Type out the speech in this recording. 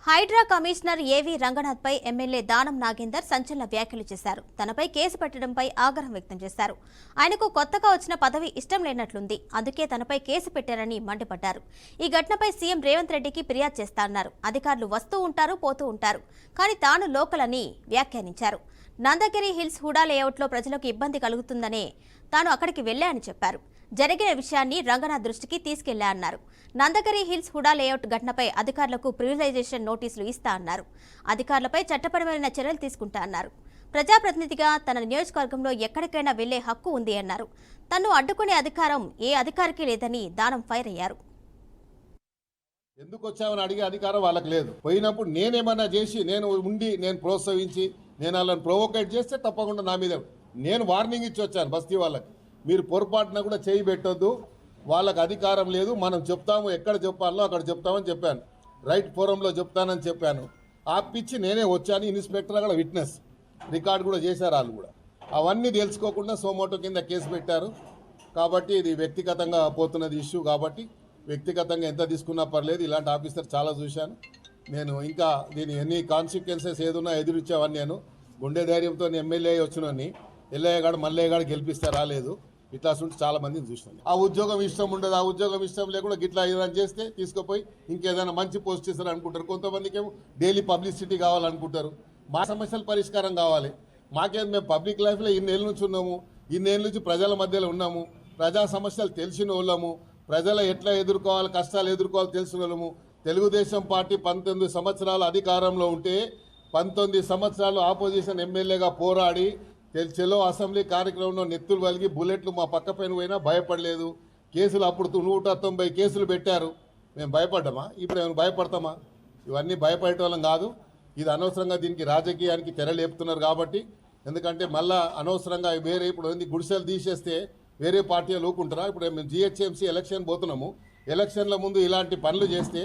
Hydraa commissioner ఏవి రంగనాథ్పై MLA Danam Nagender సంచలన వ్యాఖ్యలు చేశారు. తనపై కేసు పెట్టడంపై ఆగ్రహం వ్యక్తం చేశారు. ఆయనకు కొత్తగా వచ్చిన పదవి ఇష్టం లేనట్లుంది, అందుకే తనపై కేసు పెట్టారని మండిపడ్డారు. ఈ ఘటనపై సీఎం రేవంత్ రెడ్డికి ఫిర్యాదు చేస్తారన్నారు. అధికారులు వస్తూ ఉంటారు, పోతూ ఉంటారు, కానీ తాను లోకల్ అని వ్యాఖ్యానించారు. నందగిరి హిల్స్ హుడా లేఅవుట్లో ప్రజలకు ఇబ్బంది కలుగుతుందనే తాను అక్కడికి వెళ్లానని చెప్పారు. జరిగిన విషయాన్ని రంగనాథ్ దృష్టికి తీసుకెళ్లా అన్నారు. నందగిరి హిల్స్ హుడా లేఅవుట్ ఘటనపై అధికారులకు ప్రివిలైజేషన్ నోటీసులు ఇస్తా అన్నారు. అధికారులపై చట్టపరమైన చర్యలు తీసుకుంటా అన్నారు. ప్రజాప్రతినిధిగా తన నియోజకవర్గంలో ఎక్కడికైనా వెళ్లే హక్కు ఉంది అన్నారు. తన్ను అడ్డుకునే అధికారం ఏ అధికారికి లేదని దానం ఫైర్ అయ్యారు. ఎందుకు వచ్చామని అడిగే అధికారం వాళ్ళకి లేదు. పోయినప్పుడు నేనేమన్నా చేసి నేను ప్రోత్సహించి నేను వాళ్ళని ప్రొవోకేట్ చేస్తే తప్పకుండా నా మీద నేను వార్నింగ్ ఇచ్చి వచ్చాను. బస్తీ వాళ్ళకి మీరు పొరపాటున కూడా చేయి పెట్టొద్దు, వాళ్ళకి అధికారం లేదు, మనం చెప్తాము, ఎక్కడ చెప్పాలో అక్కడ చెప్తామని చెప్పాను. రైట్ ఫోరంలో చెప్తానని చెప్పాను. ఆపిచ్చి నేనే వచ్చాను. ఇన్స్పెక్టర్ అక్కడ విట్నెస్ రికార్డు కూడా చేశారు. వాళ్ళు కూడా అవన్నీ తెలుసుకోకుండా సోమోటో కింద కేసు పెట్టారు. కాబట్టి ఇది వ్యక్తిగతంగా పోతున్నది ఇష్యూ. కాబట్టి వ్యక్తిగతంగా ఎంత తీసుకున్నా పర్లేదు. ఇలాంటి ఆఫీసర్ చాలా చూశాను నేను. ఇంకా దీని ఎన్ని కాన్సిక్వెన్సెస్ ఏదున్నా ఎదురిచ్చేవాడిని. నేను గుండె ధైర్యంతో ఎమ్మెల్యే వచ్చినని ఎల్లయ్యగాడు మల్లయ్యగాడు గెలిపిస్తే రాలేదు. ఇట్లా చాలా మందిని చూసినాను. ఆ ఉద్యోగం ఇష్టం ఉండదు, ఆ ఉద్యోగం ఇష్టం లేకుండా గిట్లా ఏదైనా చేస్తే తీసుకుపోయి ఇంకేదైనా మంచి పోస్ట్ ఇస్తారు అనుకుంటారు. కొంతమందికి ఏమో డైలీ పబ్లిసిటీ కావాలనుకుంటారు. మా సమస్యల పరిష్కారం కావాలి. మాకేం మేము పబ్లిక్ లైఫ్లో ఇన్నేళ్ళ నుంచి ఉన్నాము, ఇన్నేళ్ళ నుంచి ప్రజల మధ్యలో ఉన్నాము, ప్రజా సమస్యలు తెలిసిన వాళ్ళము, ప్రజలు ఎట్లా ఎదుర్కోవాలి, కష్టాలు ఎదుర్కోవాలి తెలిసిన వాళ్ళము. తెలుగుదేశం పార్టీ 19 సంవత్సరాలు అధికారంలో ఉంటే 19 సంవత్సరాలు ఆపోజిషన్ ఎమ్మెల్యేగా పోరాడి చెలో అసెంబ్లీ కార్యక్రమంలో నెత్తులు వలిగి బుల్లెట్లు మా పక్క పైన పోయినా భయపడలేదు. కేసులు అప్పుడు 190 కేసులు పెట్టారు. మేము భయపడ్డామా? ఇప్పుడు మేము భయపడతామా? ఇవన్నీ భయపడేటోళ్ళం కాదు. ఇది అనవసరంగా దీనికి రాజకీయానికి తెరలేపుతున్నారు. కాబట్టి ఎందుకంటే మళ్ళా అనవసరంగా వేరే ఇప్పుడు గుడిసెలు తీసేస్తే వేరే పార్టీలు ఊకుంటారా? ఇప్పుడు మేము జిహెచ్ఎంసీ ఎలక్షన్ పోతున్నాము. ఎలక్షన్ల ముందు ఇలాంటి పనులు చేస్తే